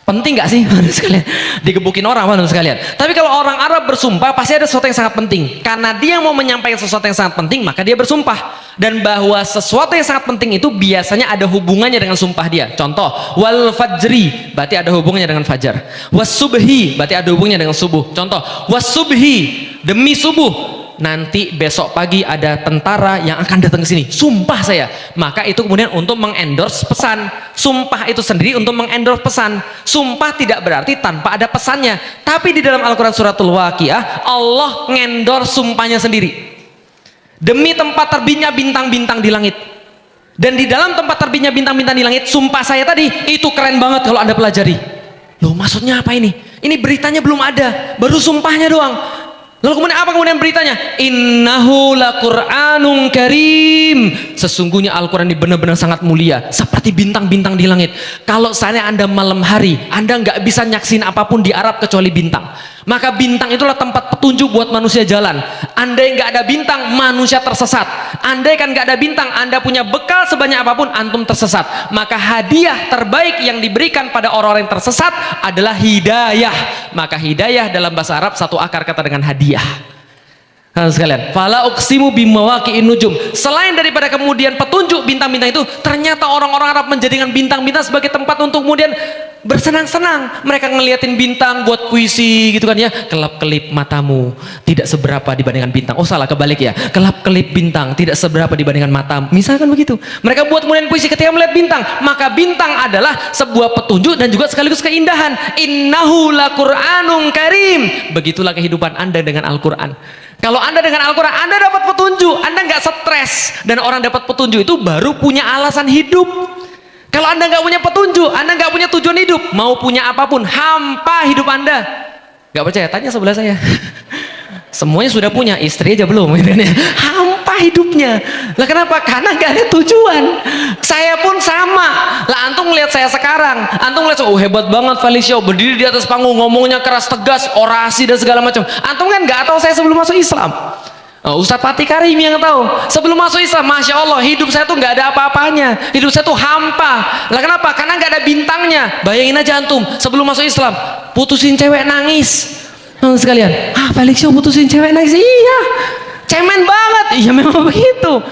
Penting nggak sih sekalian? Digebukin orang sekalian. Tapi kalau orang Arab bersumpah pasti ada sesuatu yang sangat penting. Karena dia mau menyampaikan sesuatu yang sangat penting, maka dia bersumpah. Dan bahwa sesuatu yang sangat penting itu biasanya ada hubungannya dengan sumpah dia. Contoh, wal fajri, berarti ada hubungannya dengan fajar. Was subhi, berarti ada hubungannya dengan subuh. Contoh, was subhi, demi subuh, nanti besok pagi ada tentara yang akan datang ke sini. Sumpah saya. Maka itu kemudian untuk mengendorse pesan. Sumpah itu sendiri untuk mengendorse pesan. Sumpah tidak berarti tanpa ada pesannya. Tapi di dalam Al-Quran suratul Waqiah, Allah ngendorse sumpahnya sendiri. Demi tempat terbitnya bintang-bintang di langit. Dan di dalam tempat terbitnya bintang-bintang di langit, sumpah saya tadi itu keren banget kalau Anda pelajari. Loh, maksudnya apa ini? Ini beritanya belum ada, baru sumpahnya doang. Lalu kemudian apa kemudian beritanya? Innahu laqur'anun karim. Sesungguhnya Al-Quran ini benar-benar sangat mulia, seperti bintang-bintang di langit. Kalau saya Anda malam hari, Anda nggak bisa nyaksin apapun di Arab kecuali bintang. Maka bintang itulah tempat petunjuk buat manusia jalan. Andai nggak ada bintang, manusia tersesat. Andai kan nggak ada bintang, Anda punya bekal sebanyak apapun, antum tersesat. Maka hadiah terbaik yang diberikan pada orang-orang yang tersesat adalah hidayah. Maka hidayah dalam bahasa Arab satu akar kata dengan hadiah. Sekalian, fala uqsimu bimawaqi'in nujum. Selain daripada kemudian petunjuk bintang-bintang itu, ternyata orang-orang Arab menjadikan bintang-bintang sebagai tempat untuk kemudian bersenang-senang. Mereka ngeliatin bintang buat puisi gitu kan ya. Kelap-kelip matamu tidak seberapa dibandingkan bintang. Oh salah, kebalik ya. Kelap-kelip bintang tidak seberapa dibandingkan matamu. Misalkan begitu. Mereka buat kemudian puisi ketika melihat bintang. Maka bintang adalah sebuah petunjuk dan juga sekaligus keindahan. Innahu laqur'anun karim. Begitulah kehidupan Anda dengan Al-Quran. Kalau Anda dengan Al-Quran, Anda dapat petunjuk. Anda nggak stres. Dan orang dapat petunjuk itu baru punya alasan hidup. Kalau Anda nggak punya petunjuk, Anda nggak punya tujuan hidup, mau punya apapun, hampa hidup Anda. Nggak percaya? Tanya sebelah saya. Semuanya sudah punya, istri aja belum. Gitu kan ya. Hampa hidupnya. Lah kenapa? Karena nggak ada tujuan. Saya pun sama. Lah antum lihat saya sekarang, antum lihat, oh hebat banget Felicio, berdiri di atas panggung, ngomongnya keras tegas, orasi dan segala macam. Antum kan nggak tahu saya sebelum masuk Islam. Ustadz Fatih Karim yang tahu. Sebelum masuk Islam, Masya Allah, hidup saya tuh nggak ada apa-apanya. Hidup saya tuh hampa. Lah kenapa? Karena nggak ada bintangnya. Bayangin aja antum, sebelum masuk Islam, putusin cewek nangis. Sekalian, Felicio putusin cewek nangis? Iya, cemen banget. Iya memang begitu.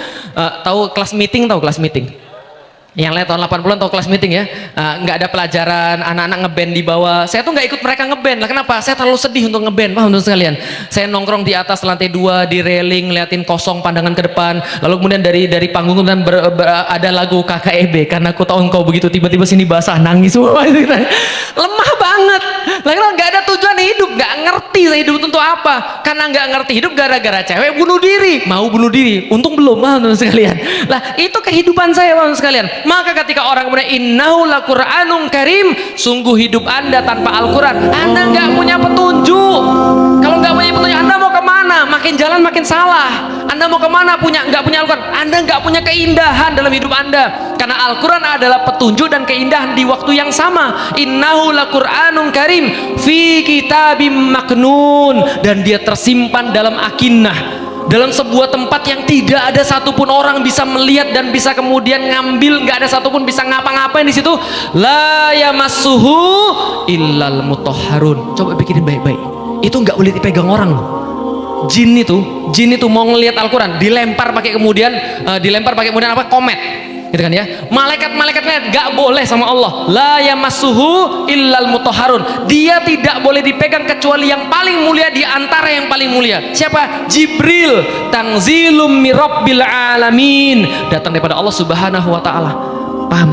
Tahu kelas meeting? Tahu kelas meeting? Yang lain tahun 80-an tahu kelas meeting ya, nggak ada pelajaran, anak-anak ngeband di bawah. Saya tuh nggak ikut mereka ngeband. Lah kenapa? Saya terlalu sedih untuk ngeband, paham teman sekalian? Saya nongkrong di atas lantai 2 di railing, liatin kosong pandangan ke depan. Lalu kemudian dari panggung kemudian ada lagu KKEB, karena aku tahu engkau begitu, tiba-tiba sini basah, nangis semua. Lemah banget. Lah kenapa? Nggak ada tujuan hidup, nggak ngerti saya hidup untuk apa. Karena nggak ngerti hidup, gara-gara cewek bunuh diri, mau bunuh diri. Untung belum, paham teman sekalian? Lah itu kehidupan saya, paham sekalian? Maka ketika orang kemudian innahu laqur'anun karim, sungguh hidup Anda tanpa Al-Quran, Anda nggak punya petunjuk. Kalau nggak punya petunjuk, Anda mau kemana? Makin jalan makin salah. Anda mau kemana nggak punya Al-Quran? Anda nggak punya keindahan dalam hidup Anda. Karena Al-Quran adalah petunjuk dan keindahan di waktu yang sama. Innahu laqur'anun karim fi kitabim maknun, dan dia tersimpan dalam akinnah, dalam sebuah tempat yang tidak ada satupun orang bisa melihat dan bisa kemudian ngambil, nggak ada satupun bisa ngapa-ngapain di situ. La yamassuhu illal mutahharun. Coba pikirin baik-baik, itu nggak boleh dipegang orang loh. Jin itu mau ngelihat Al-Quran, dilempar pakai kemudian apa, komet, gitu kan ya. Malaikat-malaikatnya nggak boleh sama Allah. La yamassuhu illal mutahharun. Dia tidak boleh dipegang kecuali yang paling mulia di antara yang paling mulia. Siapa? Jibril. Tanzilum mirabbil alamin. Datang daripada Allah Subhanahu wa taala. Paham?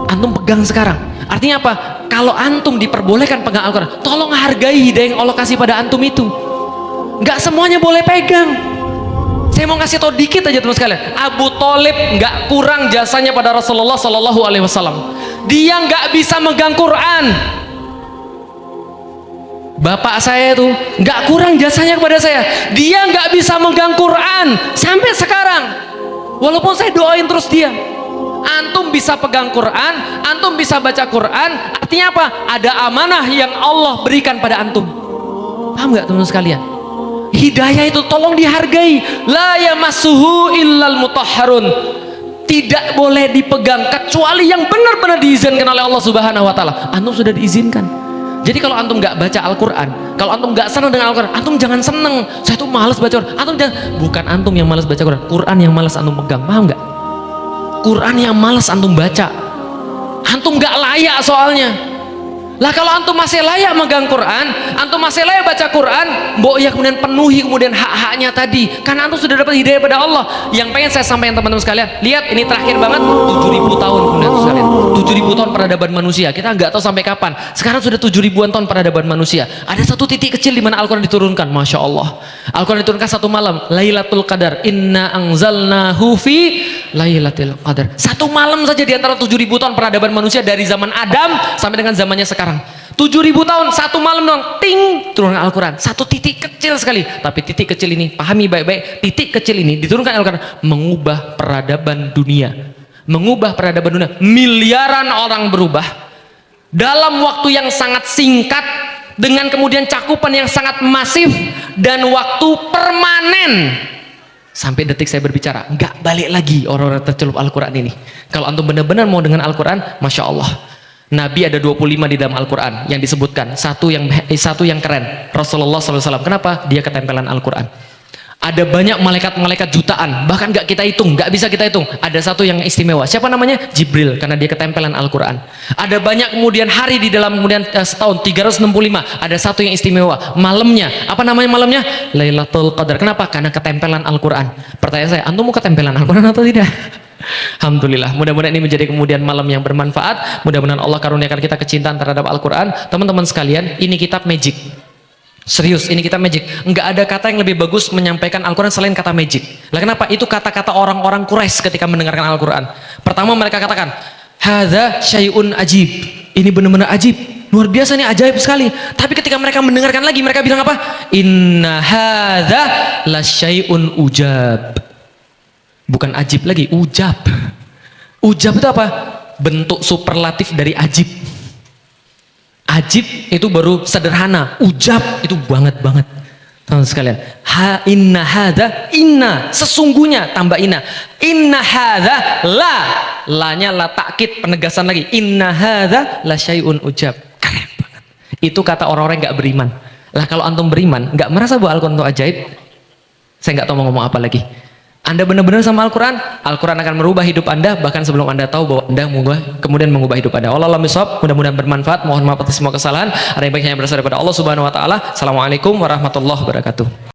Antum pegang sekarang. Artinya apa? Kalau antum diperbolehkan pegang Al-Quran, tolong hargai hidayah yang Allah kasih pada antum itu. Nggak semuanya boleh pegang. Saya mau ngasih tau dikit aja teman sekalian. Abu Thalib nggak kurang jasanya pada Rasulullah Sallallahu Alaihi Wasallam. Dia nggak bisa megang Quran. Bapak saya itu nggak kurang jasanya kepada saya. Dia nggak bisa megang Quran sampai sekarang. Walaupun saya doain terus dia. Antum bisa pegang Quran, antum bisa baca Quran. Artinya apa? Ada amanah yang Allah berikan pada antum. Paham nggak teman sekalian? Hidayah itu tolong dihargai. La yamassuhu illal mutahharun. Tidak boleh dipegang kecuali yang benar-benar diizinkan oleh Allah Subhanahu wa taala. Antum sudah diizinkan. Jadi kalau antum nggak baca Al-Quran, kalau antum nggak senang dengan Al-Quran, antum jangan seneng. Saya tuh malas baca Quran. Bukan antum yang malas baca Quran, Quran yang malas antum pegang. Paham nggak? Quran yang malas antum baca. Antum nggak layak soalnya. Lah kalau antum masih layak megang Quran, antum masih layak baca Quran, mbok ya kemudian penuhi kemudian hak-haknya tadi, karena antum sudah dapat hidayah pada Allah. Yang pengen saya sampaikan teman-teman sekalian, lihat ini terakhir banget, 7.000 tahun kemudian sekalian, 7.000 tahun peradaban manusia. Kita nggak tahu sampai kapan. Sekarang sudah 7.000-an tahun peradaban manusia. Ada satu titik kecil di mana Al-Quran diturunkan, masya Allah. Al-Quran diturunkan satu malam, Lailatul Qadar. Inna anzalnahu fi Lailatul Qadar. Satu malam saja di antara 7.000 tahun peradaban manusia dari zaman Adam sampai dengan zamannya sekarang. 7.000 tahun, satu malam dong, ting, turunkan Al-Quran. Satu titik kecil sekali, tapi titik kecil ini, pahami baik-baik, titik kecil ini diturunkan Al-Quran, mengubah peradaban dunia. Mengubah peradaban dunia, miliaran orang berubah dalam waktu yang sangat singkat, dengan kemudian cakupan yang sangat masif dan waktu permanen. Sampai detik saya berbicara, nggak balik lagi orang-orang tercelup Al-Quran ini. Kalau antum benar-benar mau dengan Al-Quran, masya Allah. Nabi ada 25 di dalam Al-Quran yang disebutkan, satu yang keren, Rasulullah SAW. Kenapa? Dia ketempelan Al-Quran. Ada banyak malaikat-malaikat jutaan, bahkan nggak kita hitung, nggak bisa kita hitung. Ada satu yang istimewa. Siapa namanya? Jibril, karena dia ketempelan Al-Quran. Ada banyak kemudian hari di dalam kemudian setahun 365. Ada satu yang istimewa. Malamnya, apa namanya malamnya? Lailatul Qadar. Kenapa? Karena ketempelan Al-Quran. Pertanyaan saya, antum mau ketempelan Al-Quran atau tidak? Alhamdulillah, mudah-mudahan ini menjadi kemudian malam yang bermanfaat. Mudah-mudahan Allah karuniakan kita kecintaan terhadap Al-Quran. Teman-teman sekalian, ini kitab magic. Serius, ini kita magic. Enggak ada kata yang lebih bagus menyampaikan Al-Quran selain kata magic. Lah kenapa? Itu kata-kata orang-orang Quraisy ketika mendengarkan Al-Quran. Pertama mereka katakan, hadza syai'un ajib. Ini benar-benar ajib. Luar biasa nih, ajaib sekali. Tapi ketika mereka mendengarkan lagi, mereka bilang apa? Inna hadza la syai'un ujab. Bukan ajib lagi, ujab. Ujab itu apa? Bentuk superlatif dari ajib. Ajib itu baru sederhana, ujab itu banget-banget. Teman-teman sekalian, inna hadza, inna sesungguhnya tambah inna hadza la-nya la takkid, penegasan lagi, inna hadza la syai'un ujab. Keren banget. Itu kata orang-orang yang nggak beriman. Lah kalau antum beriman, nggak merasa bahwa Al-Quran itu ajaib, saya nggak tahu mau ngomong apa lagi. Anda benar-benar sama Al-Quran, Al-Quran akan merubah hidup Anda bahkan sebelum Anda tahu bahwa Anda kemudian mengubah hidup Anda. Wallahu a'lam bishawab. Mudah-mudahan bermanfaat. Mohon maaf atas semua kesalahan. Ada yang baiknya berasal daripada Allah Subhanahu wa taala. Assalamualaikum warahmatullahi wabarakatuh.